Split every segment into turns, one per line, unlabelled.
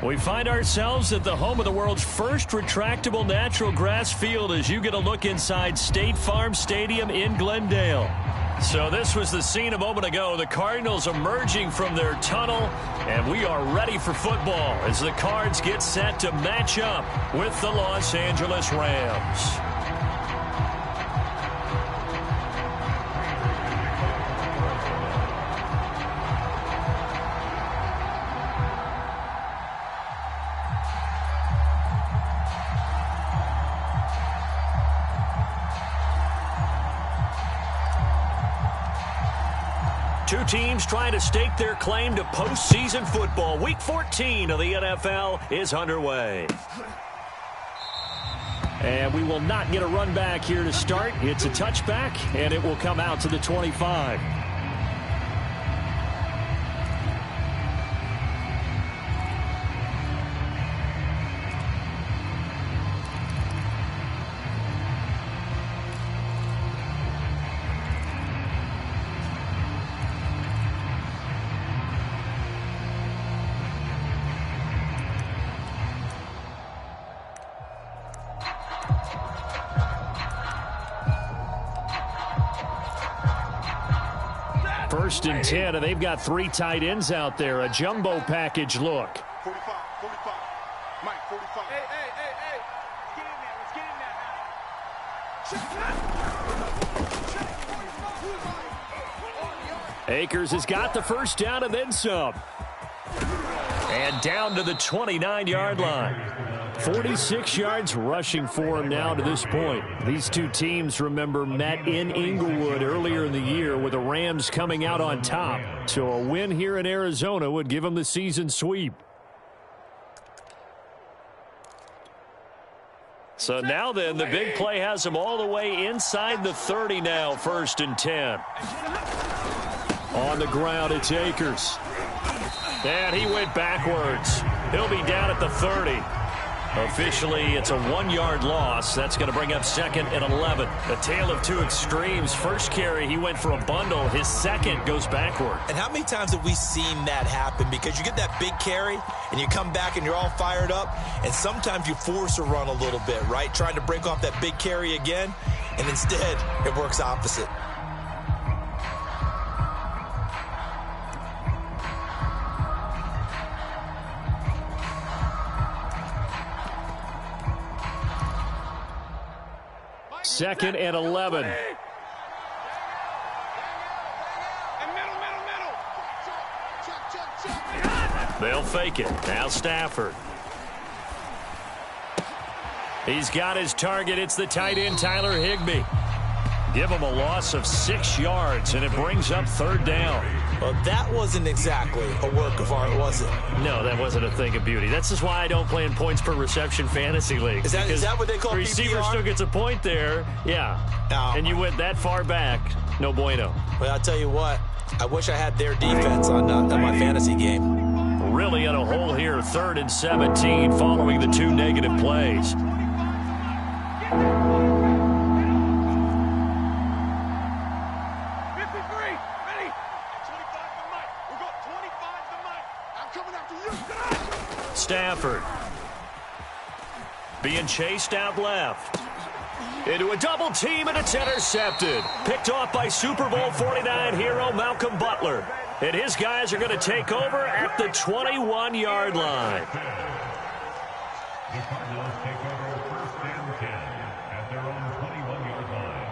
We find ourselves at the home of the world's first retractable natural grass field as you get a look inside State Farm Stadium in Glendale. So this was the scene a moment ago. The Cardinals emerging from their tunnel, and we are ready for football as the Cards get set to match up with the Los Angeles Rams. Two teams trying to stake their claim to postseason football. Week 14 of the NFL is underway. And we will not get a run back here to start. It's a touchback, and it will come out to the 25. First and 10, and they've got three tight ends out there. A jumbo package look.
45, 45. Mike, 45. Hey. Let's get in there.
Akers has got the first down and then some. And down to the 29-yard line. 46 yards rushing for him now to this point. These two teams, remember, met in Inglewood earlier in the year with the Rams coming out on top. So a win here in Arizona would give them the season sweep. So now then, the big play has them all the way inside the 30 now, first and 10. On the ground, it's Akers. And he went backwards. He'll be down at the 30. Officially, it's a 1-yard loss. That's going to bring up second and 11. A tale of two extremes. First carry, he went for a bundle. His second goes backward.
And how many times have we seen that happen? Because you get that big carry, and you come back and you're all fired up, and sometimes you force a run a little bit, right? Trying to break off that big carry again, and instead, it works opposite.
Second and 11. They'll fake it. Now Stafford. He's got his target. It's the tight end, Tyler Higbee. Give him a loss of 6 yards, and it brings up third down.
Well, that wasn't exactly a work of art, was it?
No, that wasn't a thing of beauty. That's just why I don't play in points per reception fantasy league.
Is that what they call PPR?
Receiver still gets a point there, yeah. And you went that far back, no bueno.
Well, I'll tell you what. I wish I had their defense on my fantasy game.
Really in a hole here, third and 17 following the two negative plays. Stafford being chased out left into a double team, and it's intercepted. Picked off by Super Bowl 49 hero Malcolm Butler, and his guys are going to take over at the 21-yard line.
The Cardinals take over first and 10 at their own 21-yard line.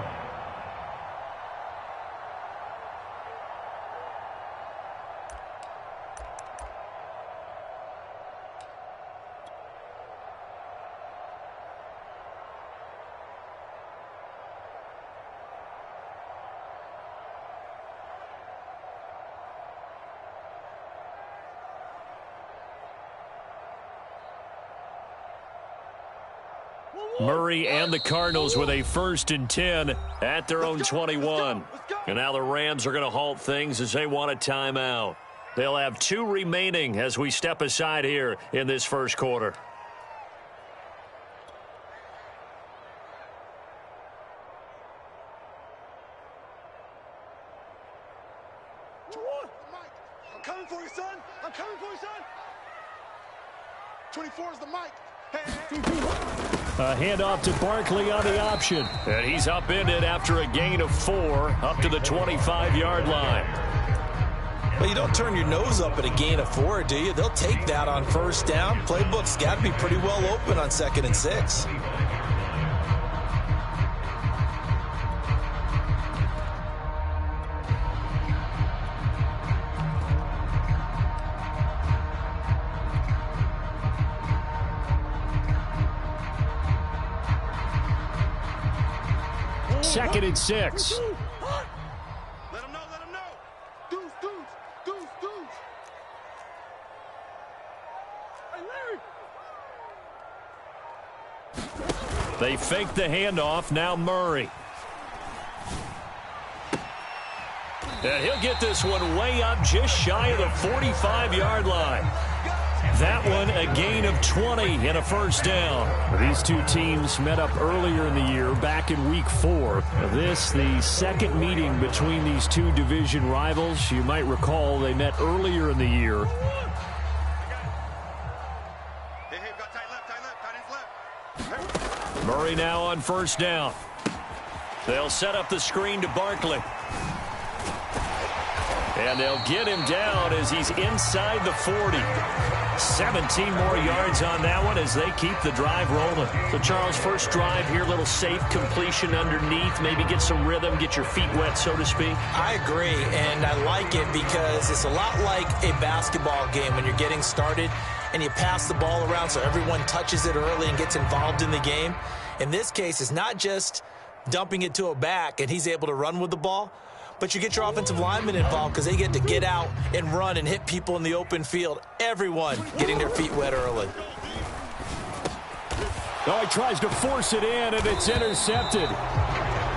Murray and the Cardinals with a first and 10 at their own 21. And now the Rams are going to halt things as they want a timeout. They'll have 2 remaining as we step aside here in this first quarter.
I'm coming for you, son. I'm coming for you, son. 24 is the mic. Hey.
A handoff to Barkley on the option. And he's upended after a gain of 4 up to the 25-yard line.
Well, you don't turn your nose up at a gain of 4, do you? They'll take that on first down. Playbook's got to be pretty well open on 2nd and 6.
Second and 6.
Let him know, let him know. Deuce, deuce, deuce, deuce. Hey, Larry.
They fake the handoff. Now Murray. And he'll get this one way up just shy of the 45-yard line. That one a gain of 20 and a first down. These two teams met up earlier in the year, back in week 4. This, the second meeting between these two division rivals. You might recall they met earlier in the year.
Hey, hey, got tight left, tight left.
Murray now on first down. They'll set up the screen to Barkley. And they'll get him down as he's inside the 40. 17 more yards on that one as they keep the drive rolling. So, Charles, first drive here, little safe completion underneath. Maybe get some rhythm, get your feet wet, so to speak.
I agree, and I like it because it's a lot like a basketball game when you're getting started and you pass the ball around so everyone touches it early and gets involved in the game. In this case, it's not just dumping it to a back and he's able to run with the ball, but you get your offensive linemen involved because they get to get out and run and hit people in the open field. Everyone getting their feet wet early.
Oh, he tries to force it in, and it's intercepted.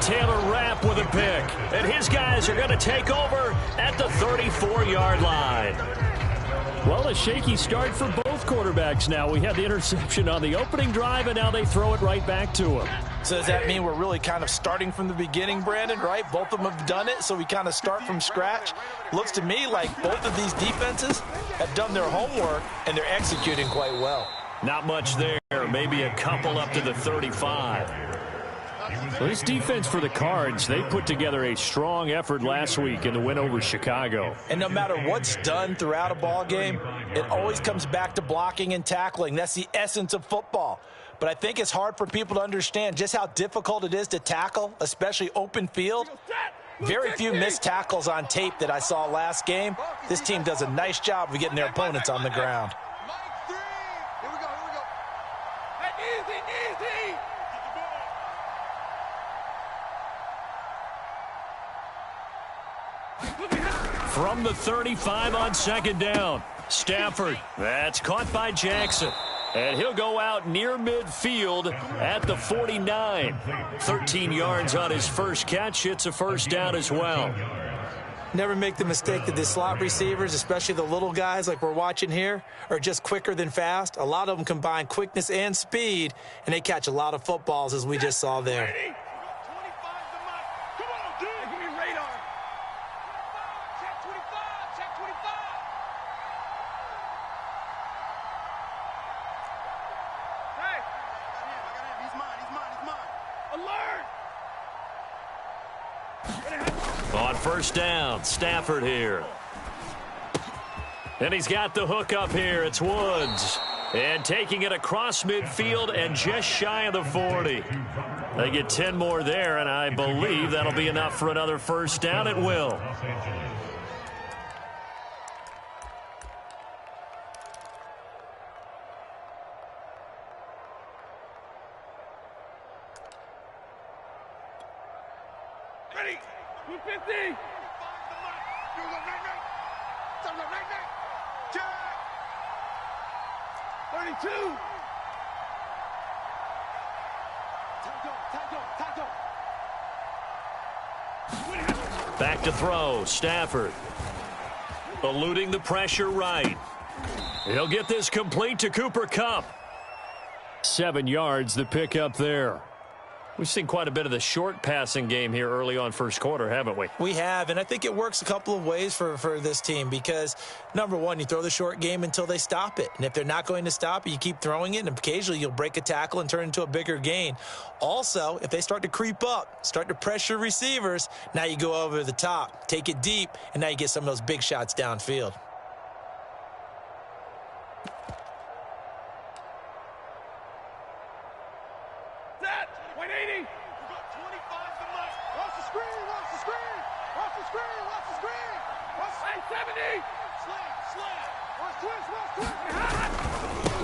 Taylor Rapp with a pick. And his guys are going to take over at the 34-yard line. Well, a shaky start for both quarterbacks now. We had the interception on the opening drive, and now they throw it right back to him.
So does that mean we're really kind of starting from the beginning, Brandon, right? Both of them have done it, so we kind of start from scratch. Looks to me like both of these defenses have done their homework, and they're executing quite well.
Not much there. Maybe a couple up to the 35. Well, this defense for the Cards, they put together a strong effort last week in the win over Chicago.
And no matter what's done throughout a ball game, it always comes back to blocking and tackling. That's the essence of football. But I think it's hard for people to understand just how difficult it is to tackle, especially open field. Very few missed tackles on tape that I saw last game. This team does a nice job of getting their opponents on the ground.
Here we go, here we go. Hey, easy, easy.
From the 35 on second down. Stafford. That's caught by Jackson. And he'll go out near midfield at the 49. 13 yards on his first catch. It's a first down as well.
Never make the mistake that the slot receivers, especially the little guys like we're watching here, are just quicker than fast. A lot of them combine quickness and speed, and they catch a lot of footballs, as we just saw there.
On first down, Stafford here. And he's got the hook up here. It's Woods. And taking it across midfield and just shy of the 40. They get 10 more there, and I believe that'll be enough for another first down. It will.
Ready? 250. 32.
Back to throw, Stafford. Eluding the pressure right. He'll get this complete to Cooper Kupp. 7 yards, the pickup there. We've seen quite a bit of the short passing game here early on first quarter, haven't we?
We have, and I think it works a couple of ways for this team because, number one, you throw the short game until they stop it. And if they're not going to stop it, you keep throwing it, and occasionally you'll break a tackle and turn it into a bigger gain. Also, if they start to creep up, start to pressure receivers, now you go over the top, take it deep, and now you get some of those big shots downfield.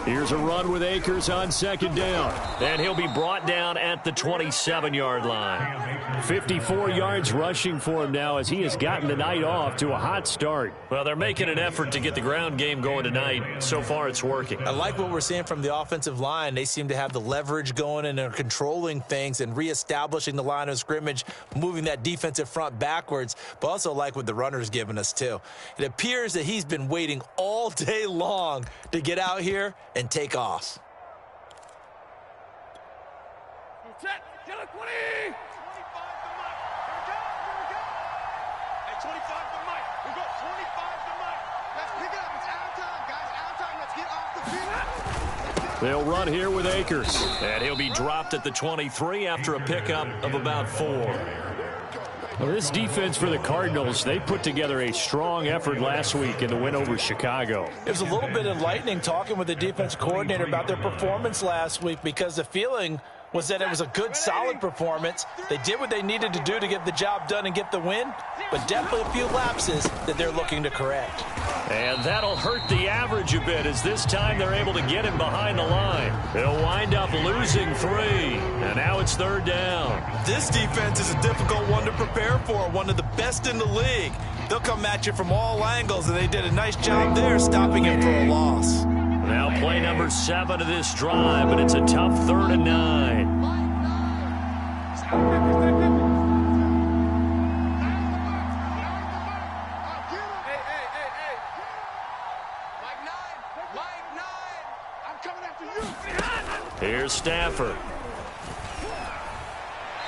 Here's a run with Akers on second down. And he'll be brought down at the 27-yard line. 54 yards rushing for him now as he has gotten the night off to a hot start. Well, they're making an effort to get the ground game going tonight. So far, it's working.
I like what we're seeing from the offensive line. They seem to have the leverage going and are controlling things and reestablishing the line of scrimmage, moving that defensive front backwards, but also like what the runner's giving us, too. It appears that he's been waiting all day long to get out here and take off.
Set. Get it, 20. 25 to Mike. Here we go. Hey, 25 to Mike. We go 25 to Mike. Let's pick it up. It's out time, guys. Out time. Let's get off the field.
They'll run here with Akers. And he'll be dropped at the 23 after a pickup of about 4. Well, this defense for the Cardinals, they put together a strong effort last week in the win over Chicago.
It was a little bit enlightening talking with the defense coordinator about their performance last week because the feeling was that it was a good, solid performance. They did what they needed to do to get the job done and get the win, but definitely a few lapses that they're looking to correct.
And that'll hurt the average a bit as this time they're able to get him behind the line. They'll wind up losing 3, and now it's third down.
This defense is a difficult one to prepare for, one of the best in the league. They'll come at you from all angles, and they did a nice job there stopping him for a loss.
Now play number 7 of this drive, but it's a tough 3rd and 9. Here's Stafford.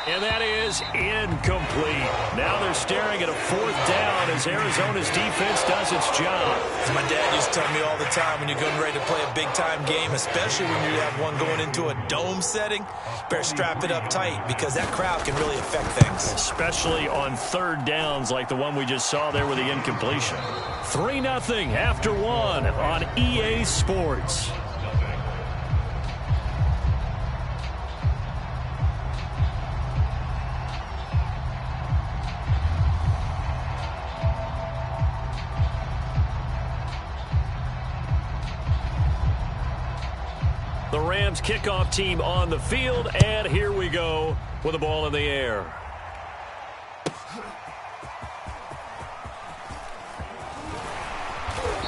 And that is incomplete. Now they're staring at a 4th down as Arizona's defense does its job.
As my dad used to tell me all the time, when you're getting ready to play a big-time game, especially when you have one going into a dome setting, better strap it up tight because that crowd can really affect things.
Especially on 3rd downs like the one we just saw there with the incompletion. 3-0 after 1 on EA Sports. The Rams kickoff team on the field, and here we go with the ball in the air.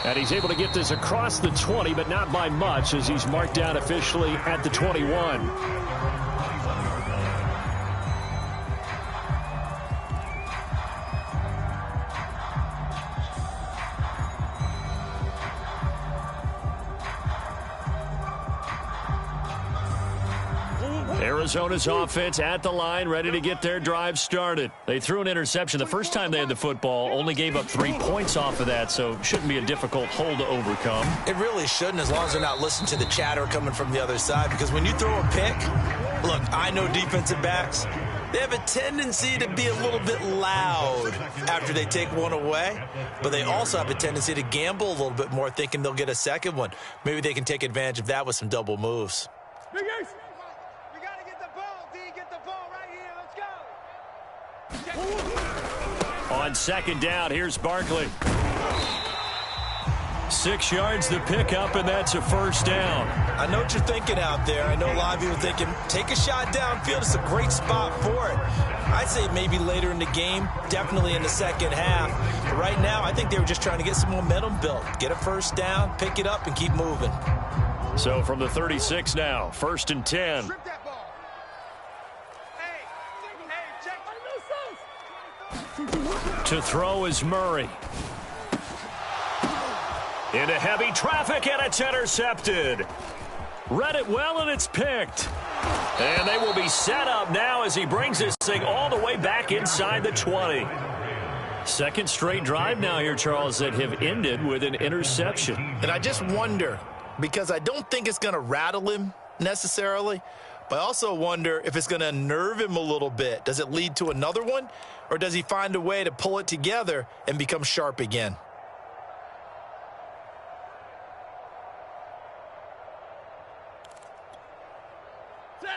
And he's able to get this across the 20, but not by much as he's marked down officially at the 21. Arizona's offense at the line, ready to get their drive started. They threw an interception the first time they had the football, only gave up 3 points off of that, so shouldn't be a difficult hole to overcome.
It really shouldn't, as long as they're not listening to the chatter coming from the other side, because when you throw a pick, look, I know defensive backs, they have a tendency to be a little bit loud after they take one away, but they also have a tendency to gamble a little bit more, thinking they'll get a second one. Maybe they can take advantage of that with some double moves.
Big Ace. We got to get the ball, D. Get the ball right here. Let's go.
On second down, here's Barkley. 6 yards the pickup, and that's a first down.
I know what you're thinking out there. I know a lot of you are thinking, take a shot downfield. It's a great spot for it. I'd say maybe later in the game, definitely in the second half. But right now, I think they were just trying to get some momentum built. Get a first down, pick it up, and keep moving.
So from the 36 now, 1st and 10.
Strip that ball. Hey, check.
To throw is Murray. Into heavy traffic, and it's intercepted. Read it well, and it's picked. And they will be set up now as he brings this thing all the way back inside the 20. Second straight drive now here, Charles, that have ended with an interception.
And I just wonder, because I don't think it's going to rattle him necessarily, but I also wonder if it's going to unnerve him a little bit. Does it lead to another one, or does he find a way to pull it together and become sharp again?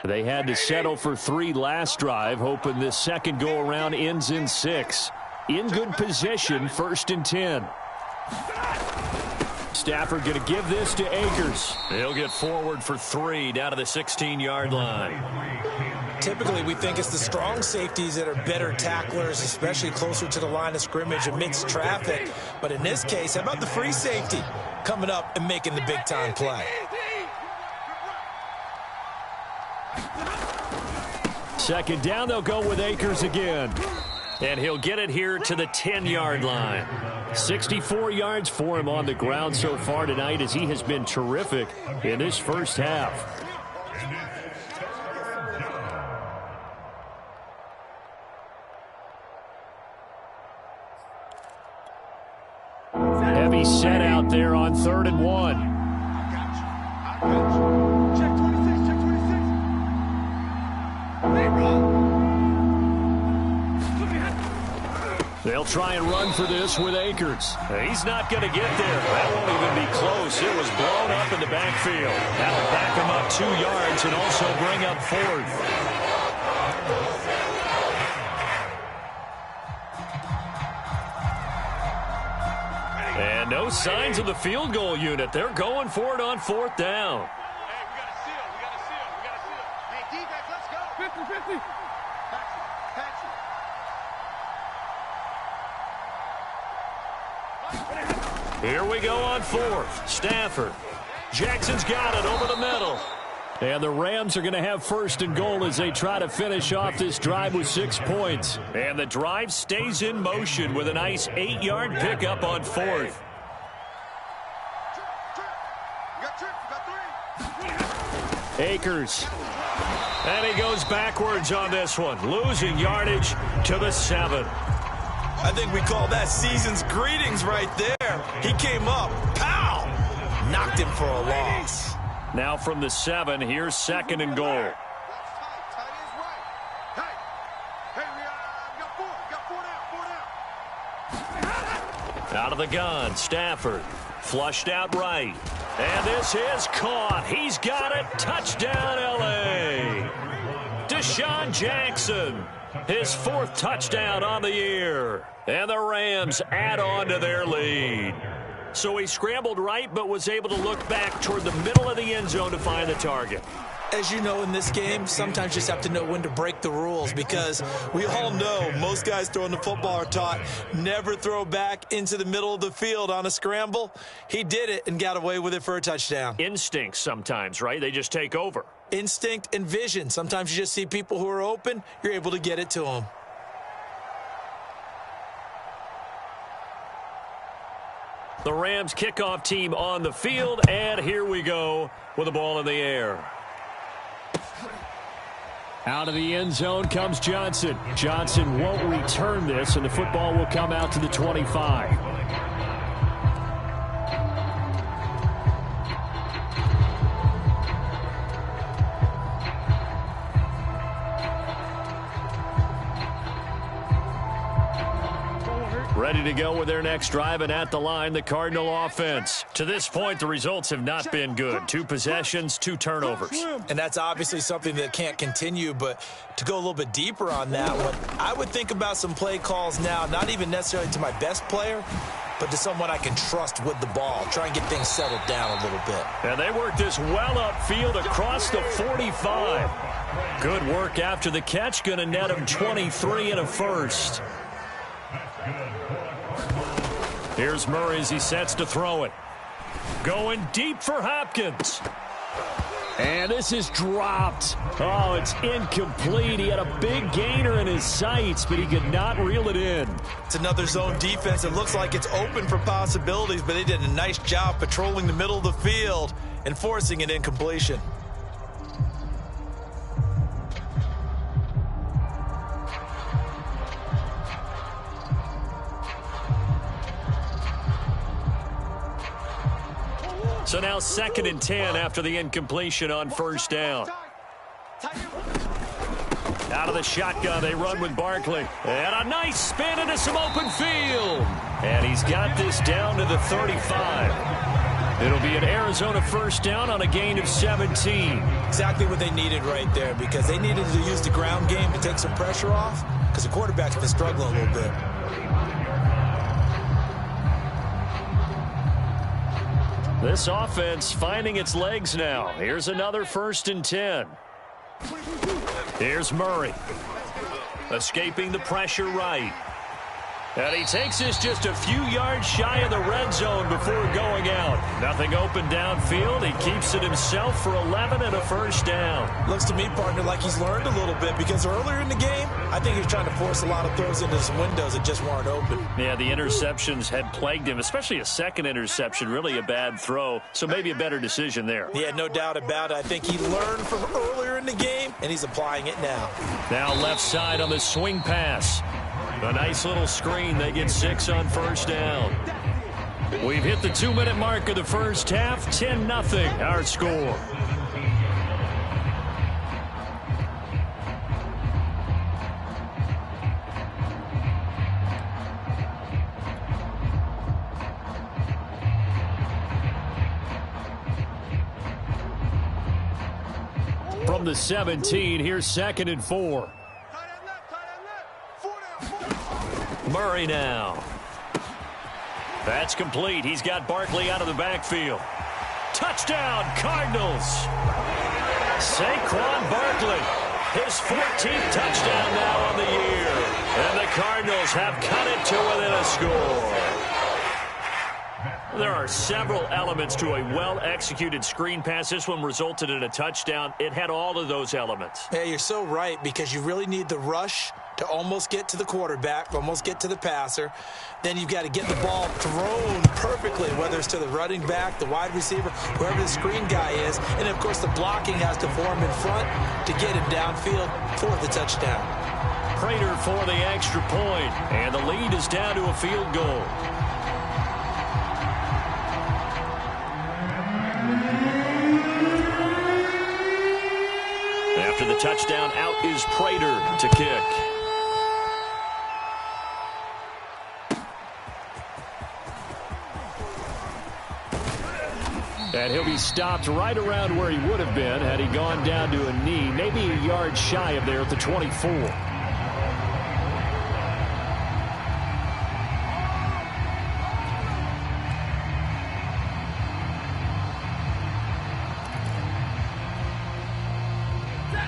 They had to settle for 3 last drive, hoping this second go-around ends in 6. In good position, 1st and 10. Stafford going to give this to Akers. He'll get forward for 3 down to the 16-yard line.
Typically, we think it's the strong safeties that are better tacklers, especially closer to the line of scrimmage amidst traffic. But in this case, how about the free safety coming up and making the big-time play?
Second down, they'll go with Akers again. And he'll get it here to the 10-yard line. 64 yards for him on the ground so far tonight as he has been terrific in this first half. Heavy set out there on 3rd and 1.
I got you. Check 26, check 26. Hey, bro.
They'll try and run for this with Akers. He's not going to get there. That won't even be close. It was blown up in the backfield. That'll back him up 2 yards and also bring up 4th. And no signs of the field goal unit. They're going for it on 4th down.
Hey, we got a seal. We got a seal. We got a seal. Hey, defense, let's go. 50-50.
Here we go on 4th. Stafford. Jackson's got it over the middle. And the Rams are going to have 1st and goal as they try to finish off this drive with 6 points. And the drive stays in motion with a nice 8-yard pickup on 4th. Akers. And he goes backwards on this one, losing yardage to the 7.
I think we call that season's greetings right there. He came up, pow, knocked him for a loss.
Now from the 7, here's 2nd and goal. Out of the gun, Stafford. Flushed out right. And this is caught. He's got it. Touchdown, L.A. Deshaun Jackson. His 4th touchdown on the year. And the Rams add on to their lead. So he scrambled right but was able to look back toward the middle of the end zone to find the target.
As you know, in this game, sometimes you just have to know when to break the rules, because we all know most guys throwing the football are taught never throw back into the middle of the field on a scramble. He did it and got away with it for a touchdown.
Instincts sometimes, right? They just take over.
Instinct and vision. Sometimes you just see people who are open, you're able to get it to them.
The Rams kickoff team on the field, and here we go with the ball in the air. Out of the end zone comes Johnson. Johnson won't return this, and the football will come out to the 25. Ready to go with their next drive, and at the line, the Cardinal offense. To this point, the results have not been good. 2 possessions, 2 turnovers.
And that's obviously something that can't continue, but to go a little bit deeper on that one, I would think about some play calls now, not even necessarily to my best player, but to someone I can trust with the ball. Try and get things settled down a little bit.
And they work this well upfield across the 45. Good work after the catch. Going to net him 23 and a first. Here's Murray as he sets to throw it. Going deep for Hopkins. And this is dropped. Oh, it's incomplete. He had a big gainer in his sights, but he could not reel it in.
It's another zone defense. It looks like it's open for possibilities, but they did a nice job patrolling the middle of the field and forcing an incompletion.
So now 2nd and 10 after the incompletion on first down. Out of the shotgun, they run with Barkley. And a nice spin into some open field. And he's got this down to the 35. It'll be an Arizona first down on a gain of 17.
Exactly what they needed right there, because they needed to use the ground game to take some pressure off, because the quarterback's been struggling a little bit.
This offense finding its legs now. Here's another 1st and 10. Here's Murray. Escaping the pressure right. And he takes this just a few yards shy of the red zone before going out. Nothing open downfield. He keeps it himself for 11 and a first down.
Looks to me, partner, like he's learned a little bit, because earlier in the game, I think he was trying to force a lot of throws into some windows that just weren't open.
Yeah, the interceptions had plagued him, especially a second interception, really a bad throw. So maybe a better decision there.
Yeah, no doubt about it. I think he learned from earlier in the game, and he's applying it now.
Now left side on the swing pass. A nice little screen. They get 6 on first down. We've hit the 2-minute mark of the first half. 10-0 our score. From the 17, here's 2nd and 4. Murray now. That's complete. He's got Barkley out of the backfield. Touchdown, Cardinals. Saquon Barkley, his 14th touchdown now on the year. And the Cardinals have cut it to within a score. There are several elements to a well-executed screen pass. This one resulted in a touchdown. It had all of those elements.
Yeah, you're so right, because you really need the rush to almost get to the quarterback, almost get to the passer. Then you've got to get the ball thrown perfectly, whether it's to the running back, the wide receiver, whoever the screen guy is. And, of course, the blocking has to form in front to get him downfield for the touchdown.
Prater for the extra point, and the lead is down to a field goal. After the touchdown, out is Prater to kick. And he'll be stopped right around where he would have been had he gone down to a knee, maybe a yard shy of there at the 24.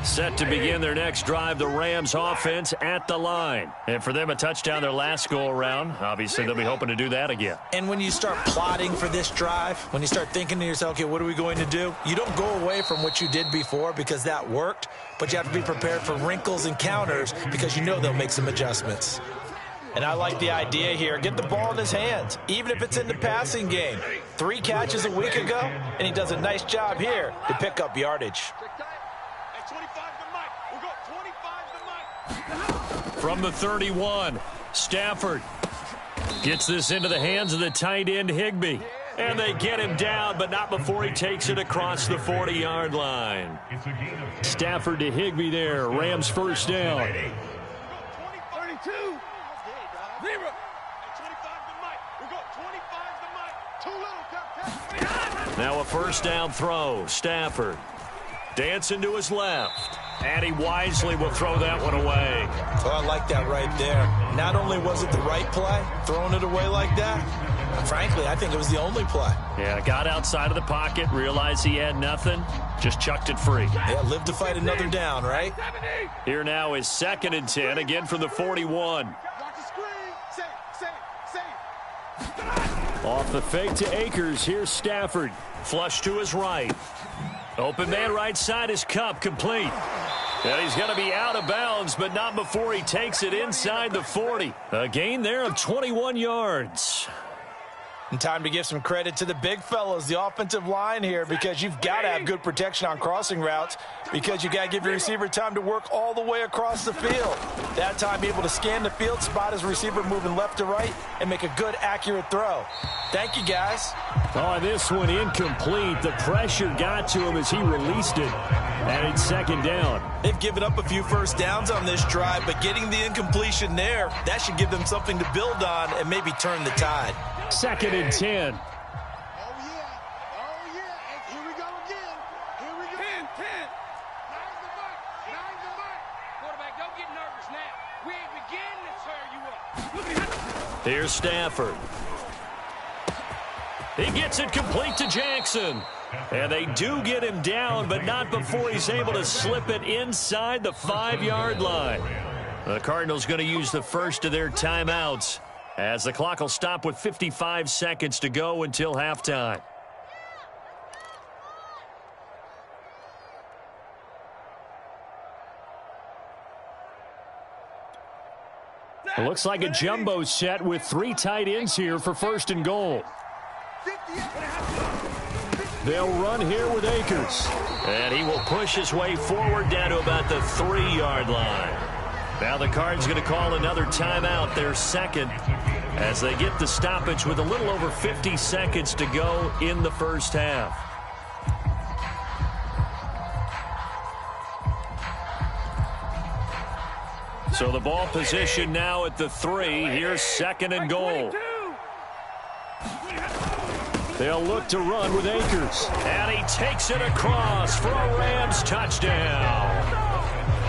Set to begin their next drive, the Rams offense at the line. And for them, a touchdown their last go-around. Obviously, they'll be hoping to do that again.
And when you start plotting for this drive, when you start thinking to yourself, okay, what are we going to do? You don't go away from what you did before because that worked, but you have to be prepared for wrinkles and counters because you know they'll make some adjustments. And I like the idea here. Get the ball in his hands, even if it's in the passing game. 3 catches a week ago, and he does a nice job here to pick up yardage.
From the 31, Stafford gets this into the hands of the tight end Higbee. And they get him down, but not before he takes it across the 40-yard line. Stafford to Higbee there. Rams first down.
32. 0. 25 to Mike. We'll go 25 to Mike. Too little.
Now a first down throw. Stafford dancing to his left. And he wisely will throw that one away.
Oh, I like that right there. Not only was it the right play, throwing it away like that, frankly, I think it was the only play.
Yeah, got outside of the pocket, realized he had nothing, just chucked it free.
Yeah, live to fight another down, right?
Here now is 2nd and 10, again from the 41. Off the fake to Akers, here's Stafford. Flush to his right. Open man right side is Kupp, complete. And he's going to be out of bounds, but not before he takes it inside the 40. A gain there of 21 yards.
And time to give some credit to the big fellas, the offensive line here, because you've got to have good protection on crossing routes, because you got to give your receiver time to work all the way across the field. That time, be able to scan the field, spot his receiver moving left to right, and make a good, accurate throw. Thank you, guys.
Oh, this one incomplete. The pressure got to him as he released it, and it's second down.
They've given up a few first downs on this drive, but getting the incompletion there, that should give them something to build on and maybe turn the tide.
Second and 10.
Oh, yeah. Oh, yeah. And here we go again. Here we go. 10. Nine the mark. Quarterback, don't get nervous now. We ain't beginning to tear you up. Look at that.
Here's Stafford. He gets it complete to Jackson. And they do get him down, but not before he's able to slip it inside the 5-yard line. The Cardinals going to use the first of their timeouts, as the clock will stop with 55 seconds to go until halftime. It looks like a jumbo set with 3 tight ends here for first and goal. They'll run here with Akers. And he will push his way forward down to about the 3-yard line. Now the Cards going to call another timeout, their second, as they get the stoppage with a little over 50 seconds to go in the first half. So the ball position now at the 3. Here's second and goal. They'll look to run with Akers. And he takes it across for a Rams touchdown.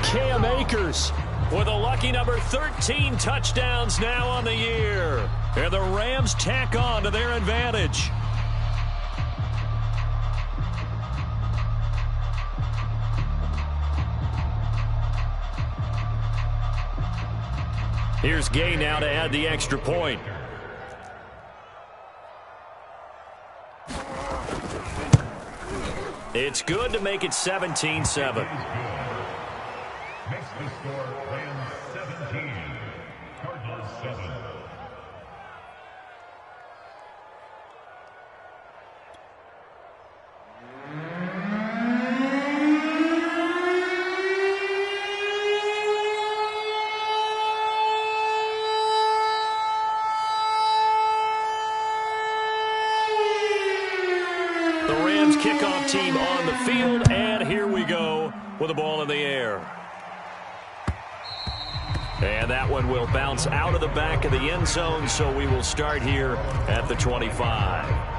Cam Akers with a lucky number 13 touchdowns now on the year. And the Rams tack on to their advantage. Here's Gay now to add the extra point. It's good to make it 17-7.
Makes the score Rams 17, Cardinals 7.
Kickoff team on the field, and here we go with the ball in the air. And that one will bounce out of the back of the end zone, so we will start here at the 25.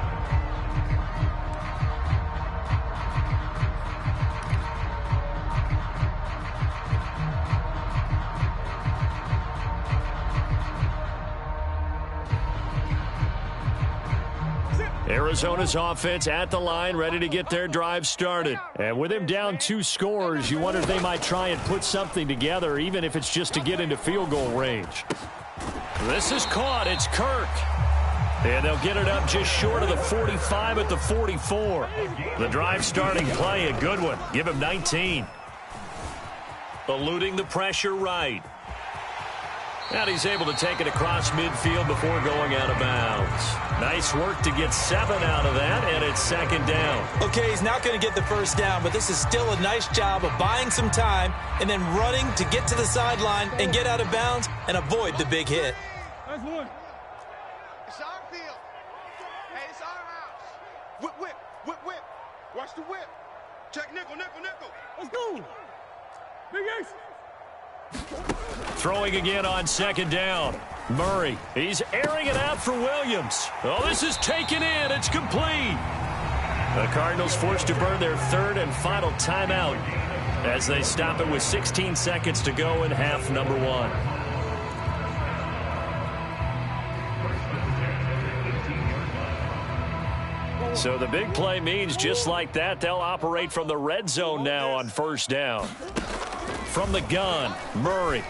Arizona's offense at the line, ready to get their drive started. And with him down 2 scores, you wonder if they might try and put something together, even if it's just to get into field goal range. This is caught. It's Kirk. And they'll get it up just short of the 45 at the 44. The drive starting play, a good one. Give him 19. Eluding the pressure right. And he's able to take it across midfield before going out of bounds. Nice work to get 7 out of that, and it's second down.
Okay, he's not going to get the first down, but this is still a nice job of buying some time and then running to get to the sideline and get out of bounds and avoid the big hit.
That's one. It's our field. Hey, it's our house. Whip. Watch the whip. Check nickel. Let's go. Big Ace.
Throwing again on second down. Murray, he's airing it out for Williams. Oh, this is taken in. It's complete. The Cardinals forced to burn their third and final timeout as they stop it with 16 seconds to go in half number 1. So the big play means just like that, they'll operate from the red zone now on first down. From the gun, Murray.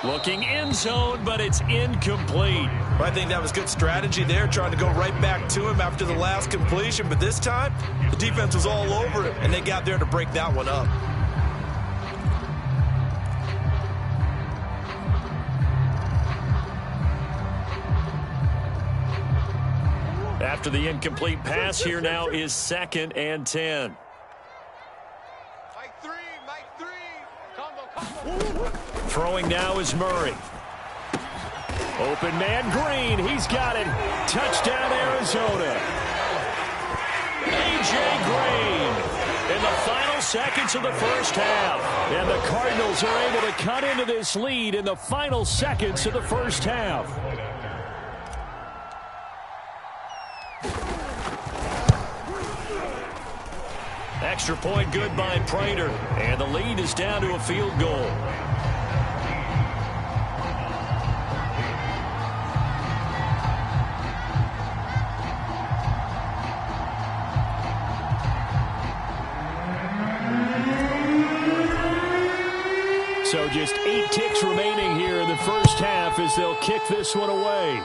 Looking end zone, but it's incomplete.
Well, I think that was good strategy there, trying to go right back to him after the last completion. But this time, the defense was all over it, and they got there to break that one up.
After the incomplete pass, here now is 2nd and 10.
Mike 3, Mike 3. Combo.
Throwing now is Murray. Open man Green. He's got it. Touchdown, Arizona. A.J. Green in the final seconds of the first half. And the Cardinals are able to cut into this lead in the final seconds of the first half. Extra point good by Prater. And the lead is down to a field goal. So just 8 ticks remaining here in the first half as they'll kick this one away.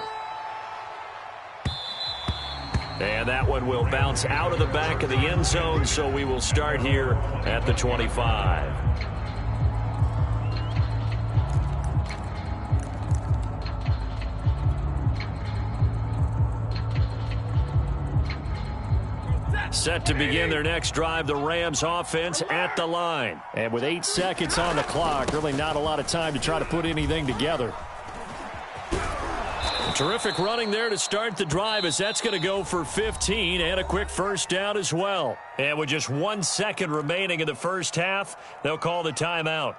And that one will bounce out of the back of the end zone, so we will start here at the 25. Set to begin their next drive, the Rams offense at the line. And with 8 seconds on the clock, really not a lot of time to try to put anything together. Terrific running there to start the drive as that's going to go for 15 and a quick first down as well. And with just 1 second remaining in the first half, they'll call the timeout.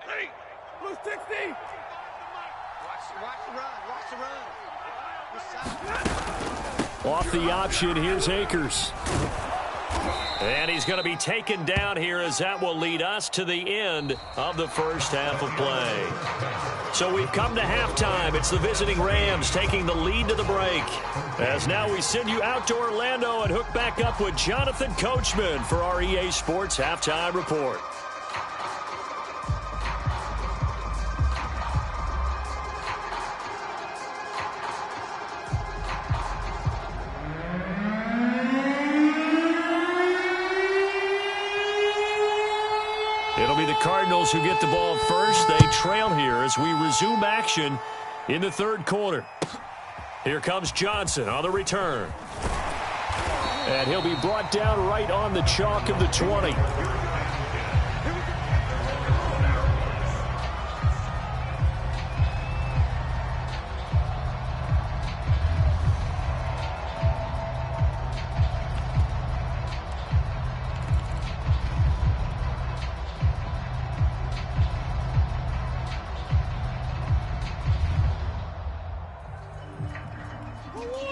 Hey, Blue 60. Watch the run. Watch the run.
Off the option, here's Akers. And he's going to be taken down here as that will lead us to the end of the first half of play. So we've come to halftime. It's the visiting Rams taking the lead to the break. As now we send you out to Orlando and hook back up with Jonathan Coachman for our EA Sports Halftime Report. It'll be the Cardinals who get the ball first. They trail here as we resume action in the third quarter. Here comes Johnson on the return. And he'll be brought down right on the chalk of the 20.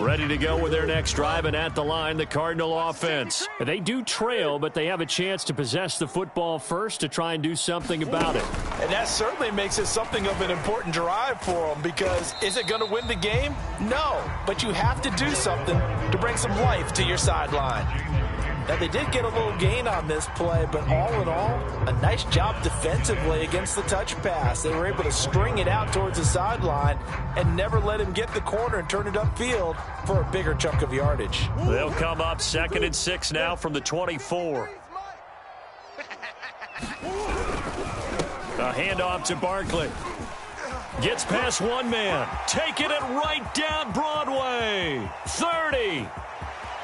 Ready to go with their next drive, and at the line, the Cardinal offense. They do trail, but they have a chance to possess the football first to try and do something about it.
And that certainly makes it something of an important drive for them, because is it going to win the game? No, but you have to do something to bring some life to your sideline. Now, they did get a little gain on this play, but all in all, a nice job defensively against the touch pass. They were able to string it out towards the sideline and never let him get the corner and turn it upfield for a bigger chunk of yardage.
They'll come up 2nd and 6 now from the 24. A handoff to Barkley. Gets past one man. Taking it right down Broadway. 30.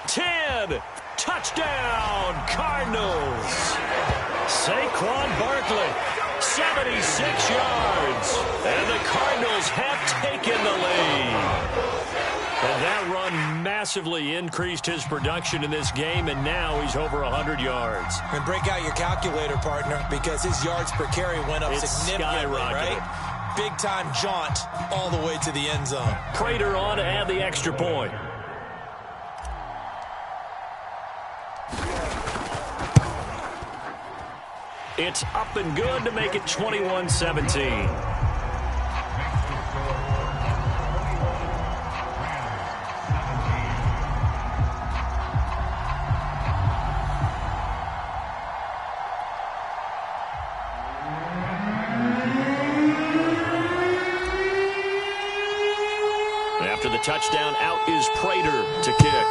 10. Touchdown, Cardinals. Saquon Barkley, 76 yards. And the Cardinals have taken the lead. And that run massively increased his production in this game, and now he's over 100 yards.
And break out your calculator, partner, because his yards per carry went up significantly, right? Big-time jaunt all the way to the end zone.
Prater on to add the extra point. It's up and good to make it 21-17. After the touchdown, out is Prater to kick.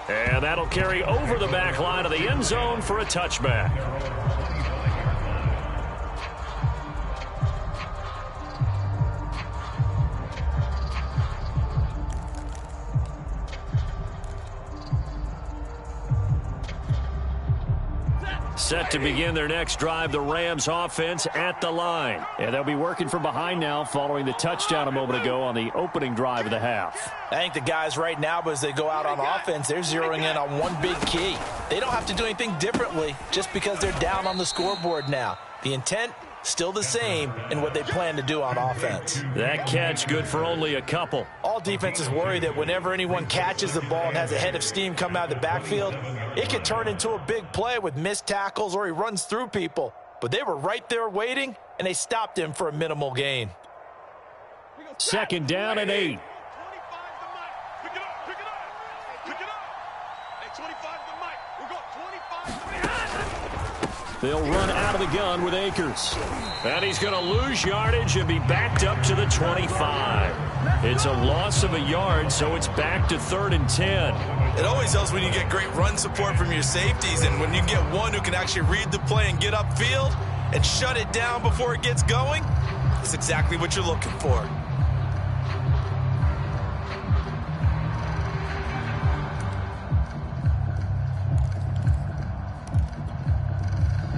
And And that'll carry over the back line of the end zone for a touchback. Set to begin their next drive, the Rams offense at the line.
And they'll be working from behind now following the touchdown a moment ago on the opening drive of the half.
I think the guys right now, as they go out on offense, they're zeroing in on one big key. They don't have to do anything differently just because they're down on the scoreboard now. The intent, still the same in what they plan to do on offense.
That catch good for only a couple.
All defenses worry that whenever anyone catches the ball and has a head of steam come out of the backfield, it could turn into a big play with missed tackles or he runs through people. But they were right there waiting, and they stopped him for a minimal gain.
Second down and 8. They'll run out of the gun with Akers. And he's going to lose yardage and be backed up to the 25. It's a loss of a yard, so it's back to 3rd and 10.
It always helps when you get great run support from your safeties, and when you get one who can actually read the play and get upfield and shut it down before it gets going, that's exactly what you're looking for.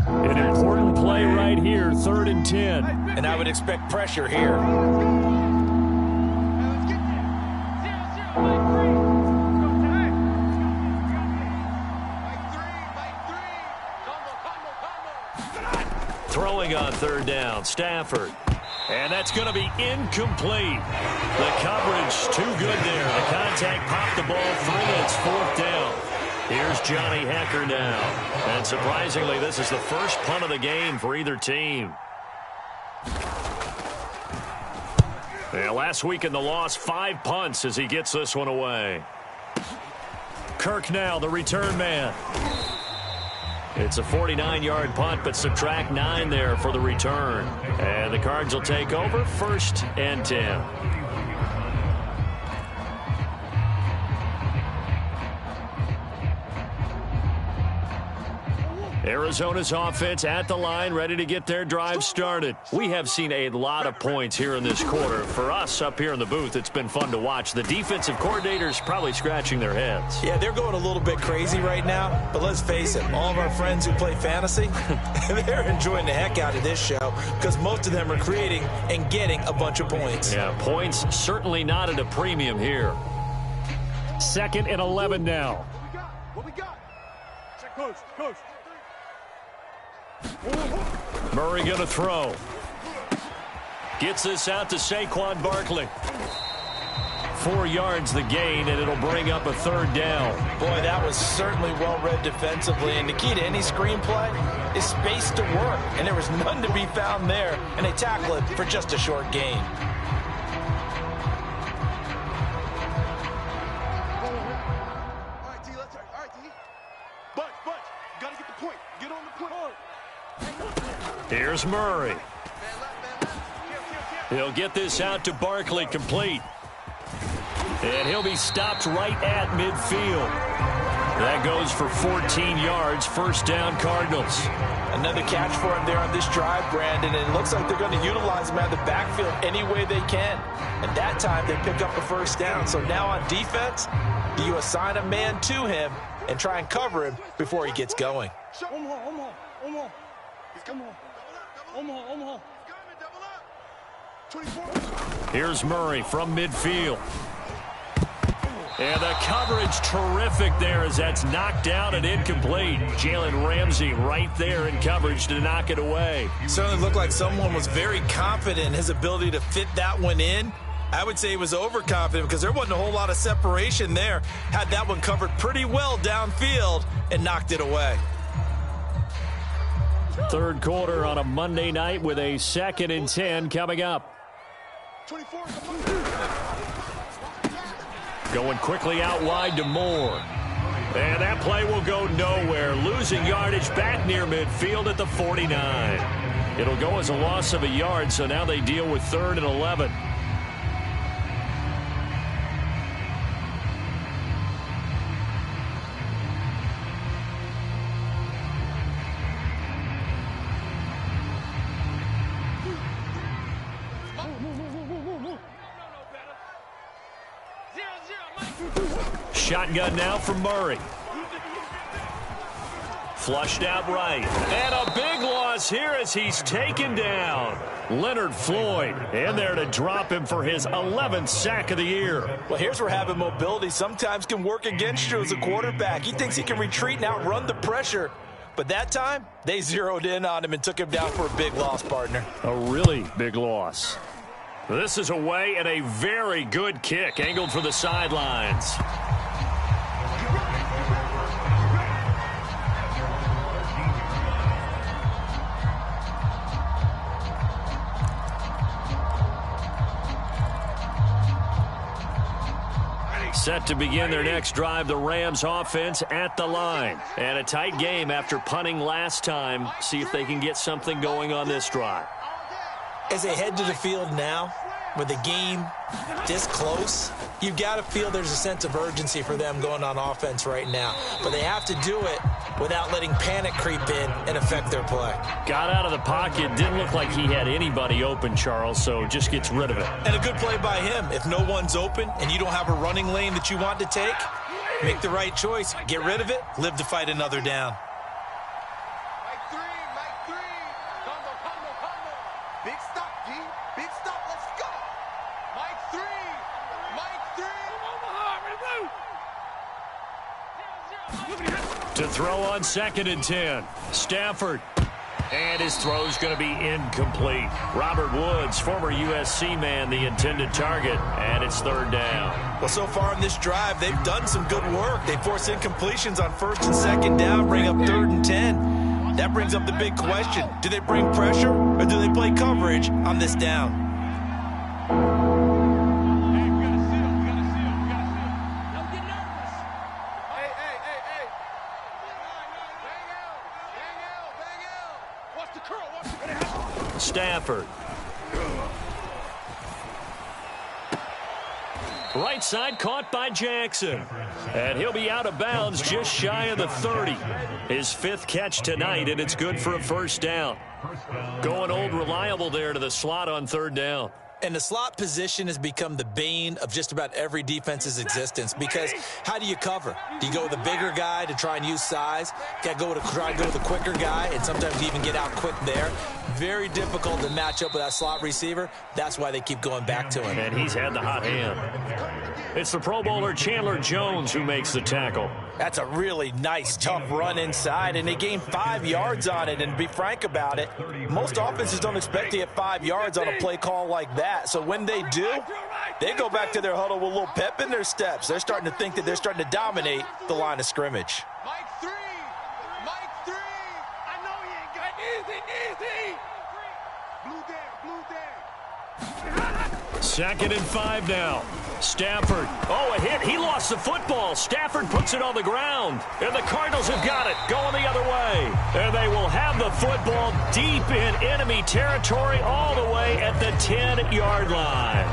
An important play right here, 3rd and 10.
And I would expect pressure here.
Throwing on 3rd down, Stafford. And that's going to be incomplete. The coverage too good there. The contact popped the ball free, and it's 4th down. Here's Johnny Hecker now. And surprisingly, this is the first punt of the game for either team. Yeah, last week in the loss, 5 punts as he gets this one away. Kirk now, the return man. It's a 49-yard punt, but subtract 9 there for the return. And the Cards will take over, 1st and 10. Arizona's offense at the line, ready to get their drive started. We have seen a lot of points here in this quarter. For us up here in the booth, it's been fun to watch. The defensive coordinators probably scratching their heads.
Yeah, they're going a little bit crazy right now, but let's face it, all of our friends who play fantasy, they're enjoying the heck out of this show because most of them are creating and getting a bunch of points.
Yeah, points certainly not at a premium here. 2nd and 11 now.
What we got? Check coach.
Murray going to throw. Gets this out to Saquon Barkley. 4 yards the gain, and it'll bring up a 3rd down.
Boy, that was certainly well-read defensively, and the key to any screenplay is space to work, and there was none to be found there, and they tackle it for just a short gain.
All right, T, let's start. All right, T. Bunch. Got to get the point. Get on the point.
Here's Murray. He'll get this out to Barkley, complete. And he'll be stopped right at midfield. That goes for 14 yards, 1st down Cardinals.
Another catch for him there on this drive, Brandon, and it looks like they're going to utilize him out of the backfield any way they can. And that time they pick up a 1st down. So now on defense, do you assign a man to him and try and cover him before he gets going?
Omaha. He's coming. Omaha. Double up. 24.
Here's Murray from midfield. And the coverage terrific there as that's knocked down and incomplete. Jalen Ramsey right there in coverage to knock it away.
Certainly looked like someone was very confident in his ability to fit that one in. I would say he was overconfident because there wasn't a whole lot of separation there. Had that one covered pretty well downfield and knocked it away.
3rd quarter on a Monday night with a 2nd and 10 coming up.
24.
Going quickly out wide to Moore. And that play will go nowhere. Losing yardage back near midfield at the 49. It'll go as a loss of a yard, so now they deal with 3rd and 11. Shotgun now from Murray. Flushed out right. And a big loss here as he's taken down. Leonard Floyd in there to drop him for his 11th sack of the year.
Well, here's where having mobility sometimes can work against you as a quarterback. He thinks he can retreat and outrun the pressure. But that time, they zeroed in on him and took him down for a big loss, partner.
A really big loss. This is away and a very good kick angled for the sidelines. Set to begin their next drive, the Rams offense at the line. And a tight game after punting last time. See if they can get something going on this drive.
As they head to the field now, with the game this close, you've got to feel there's a sense of urgency for them going on offense right now. But they have to do it without letting panic creep in and affect their play.
Got out of the pocket. Didn't look like he had anybody open, Charles, so just gets rid of it.
And a good play by him. If no one's open and you don't have a running lane that you want to take, make the right choice. Get rid of it. Live to fight another down.
Mike three. Combo. Big stop, G. Big stop. Let's go. Mike three.
To throw on 2nd and 10. Stafford. And his throw's going to be incomplete. Robert Woods, former USC man, the intended target. And it's 3rd down.
Well, so far in this drive, they've done some good work. They force incompletions on 1st and 2nd down, bring up 3rd and 10. That brings up the big question. Do they bring pressure or do they play coverage on this down?
Stafford. Right side caught by Jackson. And he'll be out of bounds just shy of the 30. His 5th catch tonight, and it's good for a 1st down. Going old reliable there to the slot on 3rd down.
And the slot position has become the bane of just about every defense's existence, because how do you cover? Do you go with a bigger guy to try and use size? Got to try and go with a quicker guy, and sometimes you even get out quick there. Very difficult to match up with that slot receiver. That's why they keep going back to him.
And he's had the hot hand. It's the Pro Bowler Chandler Jones who makes the tackle.
That's a really nice, tough run inside, and they gained 5 yards on it. And to be frank about it, most offenses don't expect to get 5 yards on a play call like that. So when they do, they go back to their huddle with a little pep in their steps. They're starting to think that they're starting to dominate the line of scrimmage.
Mike three. I know he ain't got easy. Blue down.
2nd and 5 now. Stafford. Oh, a hit. He lost the football. Stafford puts it on the ground. And the Cardinals have got it. Going the other way. And they will have the football deep in enemy territory all the way at the 10-yard line.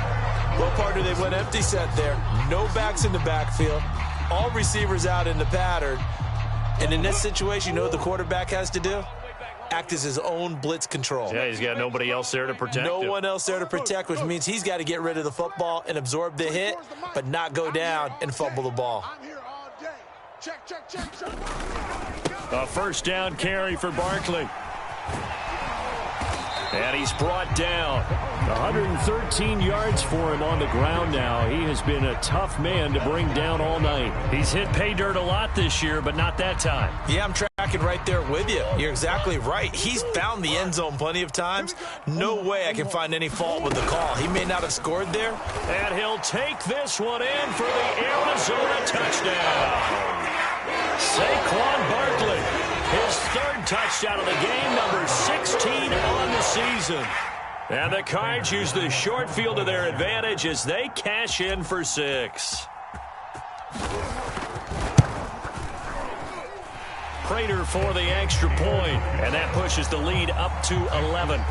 Well, partner, they went empty set there. No backs in the backfield. All receivers out in the pattern. And in this situation, you know what the quarterback has to do? Act as his own blitz control.
Yeah, he's got nobody else there to protect him.
No one else there to protect, which means he's got to get rid of the football and absorb the hit, but not go down and fumble the ball.
I'm here all day. Check.
A 1st down carry for Barkley. And he's brought down. 113 yards for him on the ground now. He has been a tough man to bring down all night. He's hit pay dirt a lot this year, but not that time.
Yeah, I'm tracking right there with you. You're exactly right. He's found the end zone plenty of times. No way I can find any fault with the call. He may not have scored there.
And he'll take this one in for the Arizona touchdown. Saquon Barkley. His 3rd touchdown of the game, number 16 on the season. And the Cards use the short field to their advantage as they cash in for 6. Prater for the extra point, and that pushes the lead up to 11.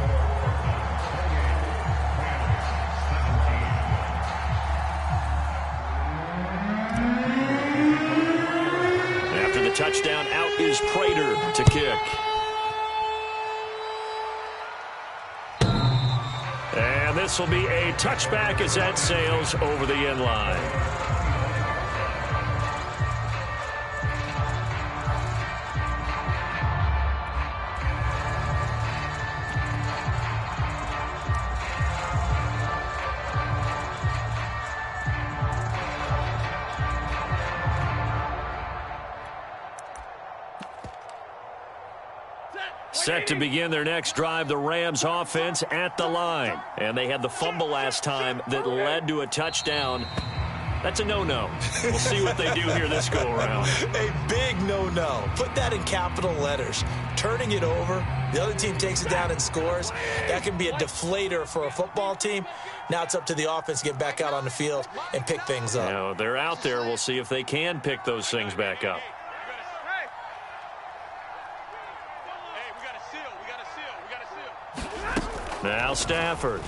After the touchdown, out is Prater to kick. And this will be a touchback as that sails over the end line. Set to begin their next drive, the Rams offense at the line. And they had the fumble last time that led to a touchdown. That's a no-no. We'll see what they do here this go-around.
A big no-no. Put that in capital letters. Turning it over, the other team takes it down and scores. That can be a deflator for a football team. Now it's up to the offense to get back out on the field and pick things up.
You know, they're out there. We'll see if they can pick those things back up. Now Stafford.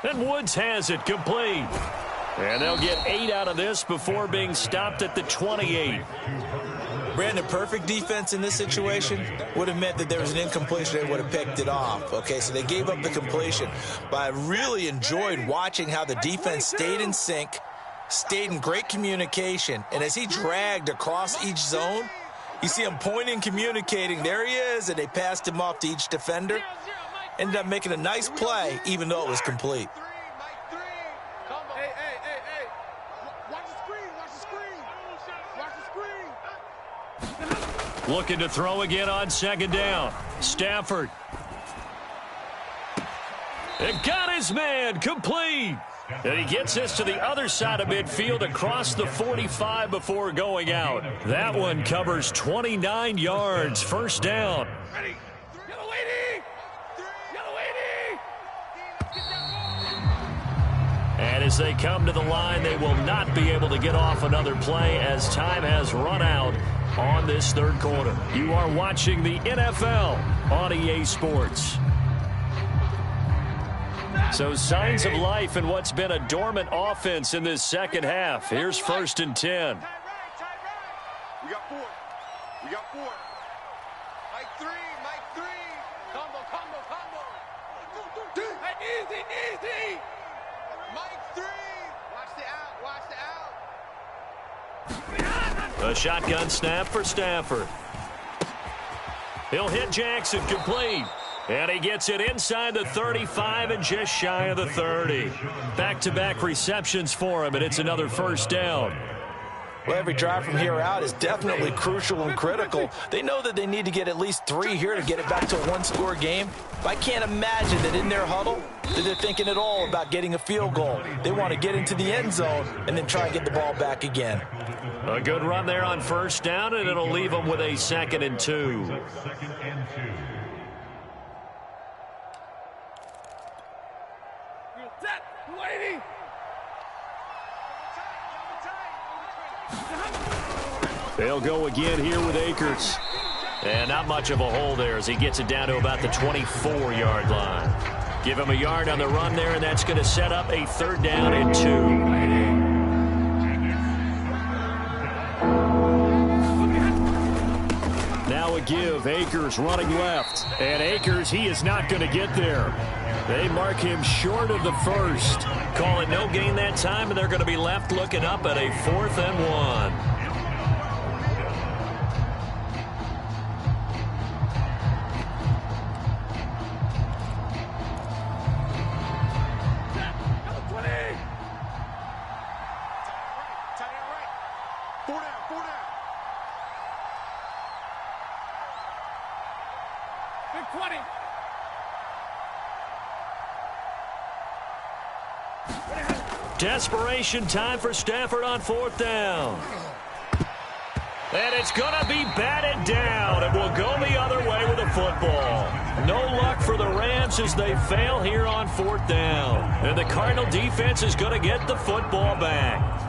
And Woods has it complete. And they'll get 8 out of this before being stopped at the 28.
Brandon, perfect defense in this situation would have meant that there was an incompletion. They would have picked it off. Okay, so they gave up the completion. But I really enjoyed watching how the defense stayed in sync, stayed in great communication. And as he dragged across each zone, you see him pointing, communicating. There he is, and they passed him off to each defender. Ended up making a nice play, even though it was complete.
Looking to throw again on second down. Stafford. And got his man complete. And he gets this to the other side of midfield across the 45 before going out. That one covers 29 yards. First down.
Ready. Yellow lady. Yellow lady.
And as they come to the line, they will not be able to get off another play as time has run out on this third quarter. You are watching the NFL on EA Sports. So signs of life in what's been a dormant offense in this second half. Here's 1st and 10.
We got 4. We got 4. Mike 3. Mike 3. Combo. Hey, easy. Mike 3. Watch the out.
A shotgun snap for Stafford. He'll hit Jackson complete. And he gets it inside the 35 and just shy of the 30. Back-to-back receptions for him, and it's another first down.
Well, every drive from here out is definitely crucial and critical. They know that they need to get at least 3 here to get it back to a one-score game. But I can't imagine that in their huddle that they're thinking at all about getting a field goal. They want to get into the end zone and then try and get the ball back again.
A good run there on first down, and it'll leave them with a 2nd and 2. They'll go again here with Akers. And not much of a hole there as he gets it down to about the 24-yard line. Give him a yard on the run there, and that's going to set up a 3rd down and 2. Now a give. Akers running left. And Akers, he is not going to get there. They mark him short of the first. Call it no gain that time, and they're going to be left looking up at a 4th and 1. Desperation time for Stafford on 4th down. And it's going to be batted down, and will go the other way with the football. No luck for the Rams as they fail here on 4th down. And the Cardinal defense is going to get the football back.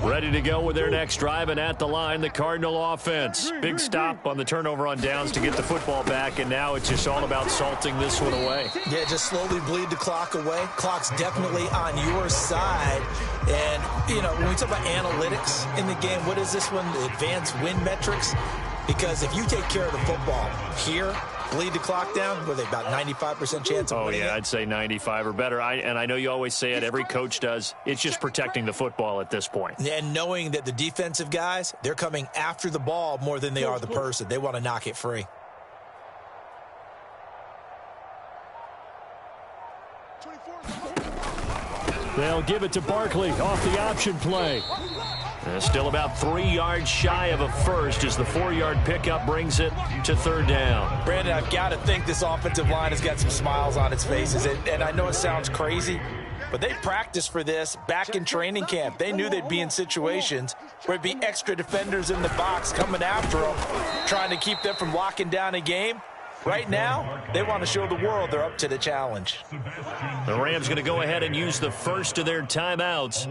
Ready to go with their next drive, and at the line, the Cardinal offense. Big stop on the turnover on downs to get the football back, and now it's just all about salting this one away.
Yeah, just slowly bleed the clock away. Clock's definitely on your side. And, you know, when we talk about analytics in the game, what is this one? The advanced win metrics? Because if you take care of the football here, bleed the clock down, with about 95% chance of winning.
Oh, yeah, I'd say 95 or better. And I know you always say it, every coach does. It's just protecting the football at this point.
And knowing that the defensive guys, they're coming after the ball more than they are the person. They want to knock it free.
They'll give it to Barkley off the option play.
Still about 3 yards shy of a first as the 4-yard pickup brings it to third down.
Brandon, I've got to think this offensive line has got some smiles on its faces. And I know it sounds crazy, but they practiced for this back in training camp. They knew they'd be in situations where it'd be extra defenders in the box coming after them, trying to keep them from locking down a game. Right now, they want to show the world they're up to the challenge.
The Rams going to go ahead and use the first of their timeouts.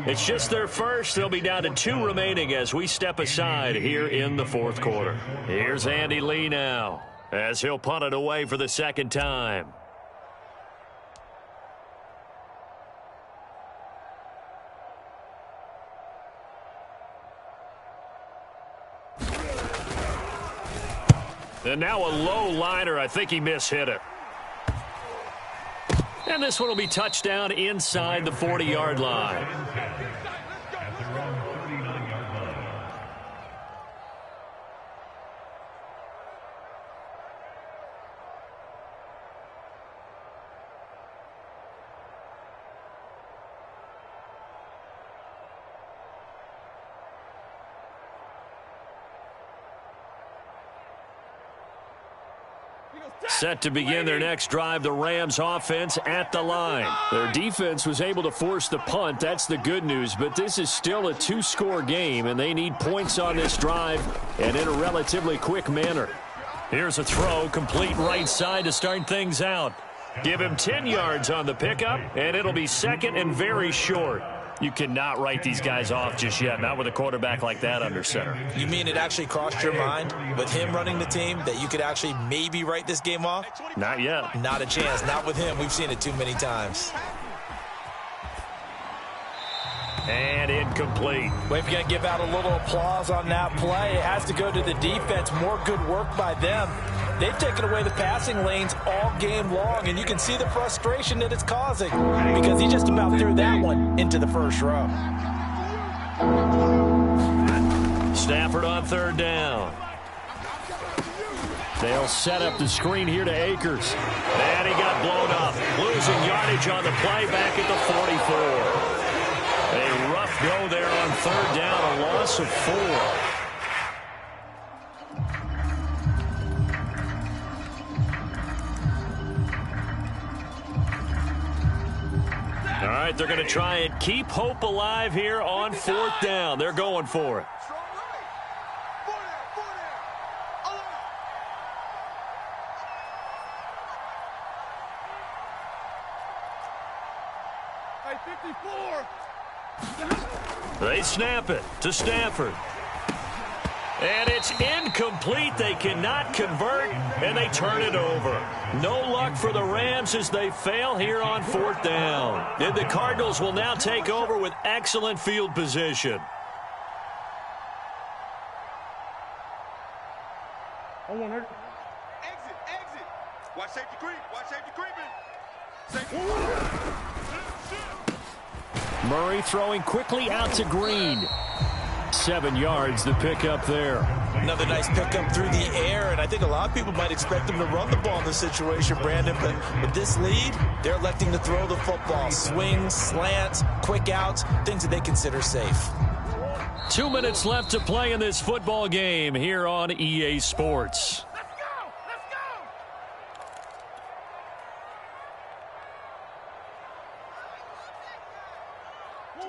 It's just their first. They'll be down to 2 remaining as we step aside here in the fourth quarter. Here's Andy Lee now as he'll punt it away for the second time. And now a low liner. I think he mishit it. And this one will be touchdown inside the 40-yard line.
At their own 39-yard line.
Set to begin their next drive, the Rams offense at the line.
Their defense was able to force the punt. That's the good news, but this is still a 2-score game, and they need points on this drive and in a relatively quick manner.
Here's a throw, complete right side to start things out. Give him 10 yards on the pickup, and it'll be second and very short. You cannot write these guys off just yet, not with a quarterback like that under center.
You mean it actually crossed your mind with him running the team that you could actually maybe write this game off?
Not yet.
Not a chance. Not with him. We've seen it too many times.
And incomplete.
Well, if you're going to give out a little applause on that play, it has to go to the defense. More good work by them. They've taken away the passing lanes all game long, and you can see the frustration that it's causing because he just about threw that one into the first row.
Stafford on third down.
They'll set up the screen here to Akers.
And he got blown up. Losing yardage on the play back at the 44. A rough go there on third down, a loss of 4. All right, they're going to try and keep hope alive here on fourth down. They're going for it. They snap it to Stafford. And it's incomplete. They cannot convert, and they turn it over. No luck for the Rams as they fail here on fourth down. And the Cardinals will now take over with excellent field position.
Exit. Watch safety creep. Watch safety creeping.
Murray throwing quickly out to Green. 7 yards the pickup there.
Another nice pickup through the air, and I think a lot of people might expect them to run the ball in this situation, Brandon, but with this lead, they're electing to throw the football. Swings, slants, quick outs, things that they consider safe.
2 minutes left to play in this football game here on EA Sports.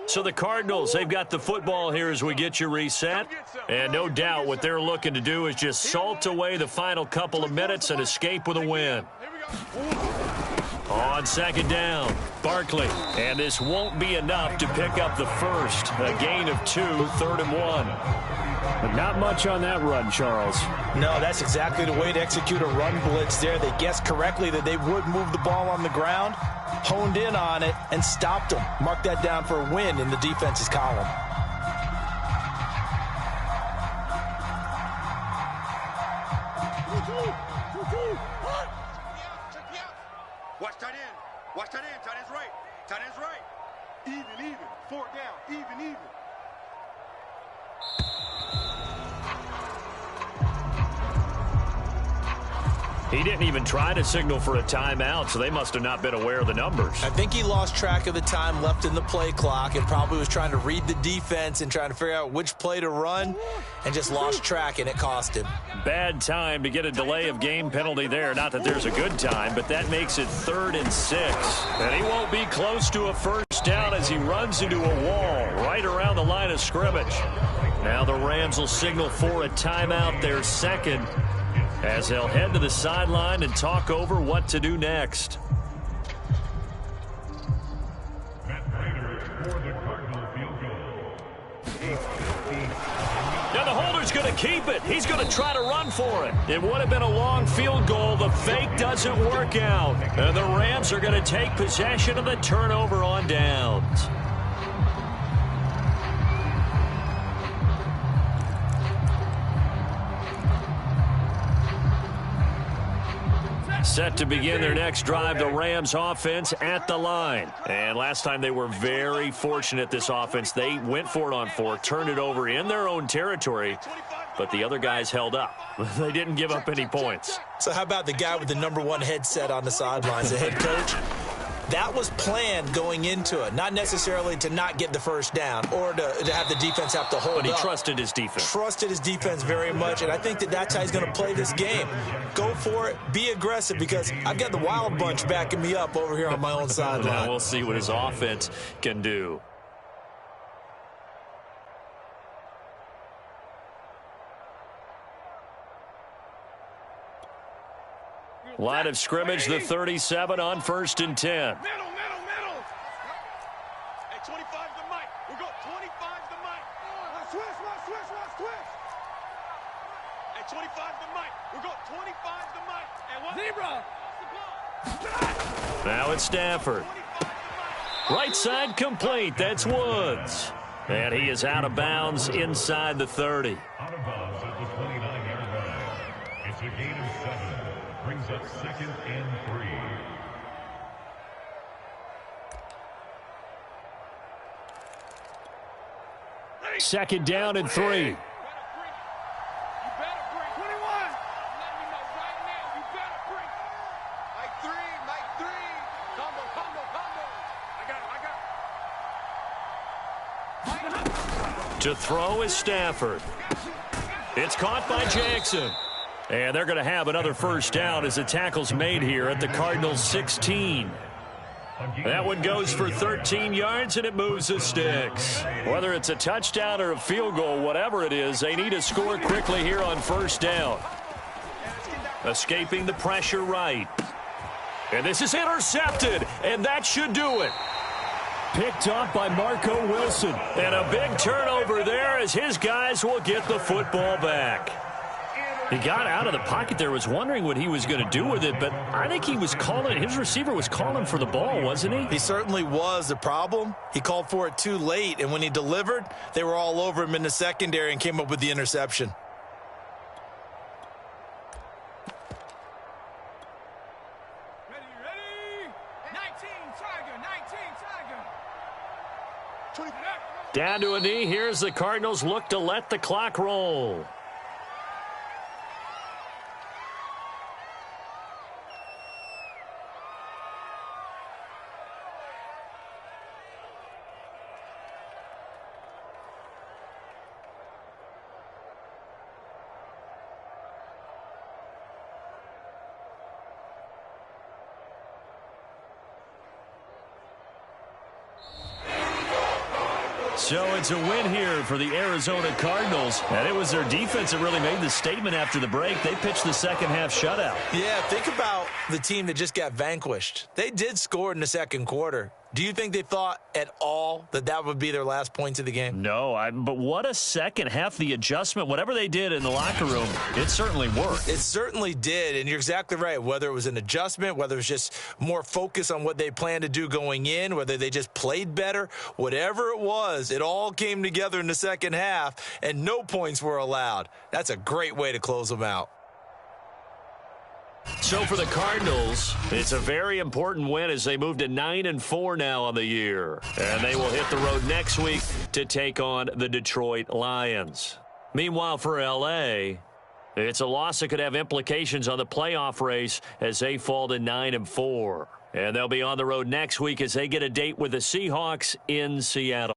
So the Cardinals, they've got the football here as we get you reset. And no doubt what they're looking to do is just salt away the final couple of minutes and escape with a win. On second down, Barkley. And this won't be enough to pick up the first. A gain of 2, 3rd and 1.
But not much on that run, Charles.
No, that's exactly the way to execute a run blitz there. They guessed correctly that they would move the ball on the ground, honed in on it, and stopped them. Mark that down for a win in the defense's column.
Watch tight end. Watch tight end. Tight end's right. Tight end's right. Even. Fourth down. Even.
He didn't even try to signal for a timeout, so they must have not been aware of the numbers.
I think he lost track of the time left in the play clock and probably was trying to read the defense and trying to figure out which play to run and just lost track, and it cost him.
Bad time to get a delay of game penalty there. Not that there's a good time, but that makes it 3rd and 6. And he won't be close to a first down as he runs into a wall right around the line of scrimmage. Now the Rams will signal for a timeout, their second, as they'll head to the sideline and talk over what to do next. Now the holder's going to keep it. He's going to try to run for it. It would have been a long field goal. The fake doesn't work out. And the Rams are going to take possession of the turnover on downs. Set to begin their next drive, the Rams offense at the line. And last time they were very fortunate, this offense. They went for it on 4, turned it over in their own territory, but the other guys held up. They didn't give up any points.
So how about the guy with the #1 headset on the sidelines, the head coach? That was planned going into it, not necessarily to not get the first down or to have the defense have to hold up.
But he trusted his defense.
Trusted his defense very much, and I think that's how he's going to play this game. Go for it, be aggressive, because I've got the Wild Bunch backing me up over here on my own sideline.
We'll see what his offense can do. Line of scrimmage, the 37 on 1st and 10.
Middle. Hey, 25 to Mike. We'll go 25 to Mike. Switch. Hey, 25 to Mike. We'll go 25 to Mike. And what? Zebra.
Now it's Stafford. Right side complete. That's Woods. And he is out of bounds inside the 30.
Out of bounds at the 29-yard line. It's a gain of 7. Brings up 2nd and 3.
Second down and 3.
You better bring. 21. Let me know right now. You better bring. Mike 3. Combo. I got it.
To throw is Stafford. It's caught by Jackson. And they're going to have another first down as the tackle's made here at the Cardinals 16. That one goes for 13 yards, and it moves the sticks. Whether it's a touchdown or a field goal, whatever it is, they need to score quickly here on first down. Escaping the pressure right. And this is intercepted, and that should do it. Picked off by Marco Wilson. And a big turnover there as his guys will get the football back. He got out of the pocket there, was wondering what he was going to do with it, but I think he was calling, his receiver was calling for the ball, wasn't he?
He certainly was. The problem, he called for it too late, and when he delivered, they were all over him in the secondary and came up with the interception.
Ready. 19 Tiger.
Down to a knee. Here's the Cardinals look to let the clock roll. So it's a win here for the Arizona Cardinals, and it was their defense that really made the statement after the break. They pitched the second half shutout.
Yeah, think about the team that just got vanquished. They did score in the second quarter. Do you think they thought at all that that would be their last points of the game?
No, but what a second half. The adjustment, whatever they did in the locker room, it certainly worked.
It certainly did, and you're exactly right. Whether it was an adjustment, whether it was just more focus on what they planned to do going in, whether they just played better, whatever it was, it all came together in the second half, and no points were allowed. That's a great way to close them out.
So for the Cardinals, it's a very important win as they move to 9-4 now on the year. And they will hit the road next week to take on the Detroit Lions. Meanwhile, for L.A.,
It's a loss that could have implications on the playoff race as they fall to 9-4. And they'll be on the road next week as they get a date with the Seahawks in Seattle.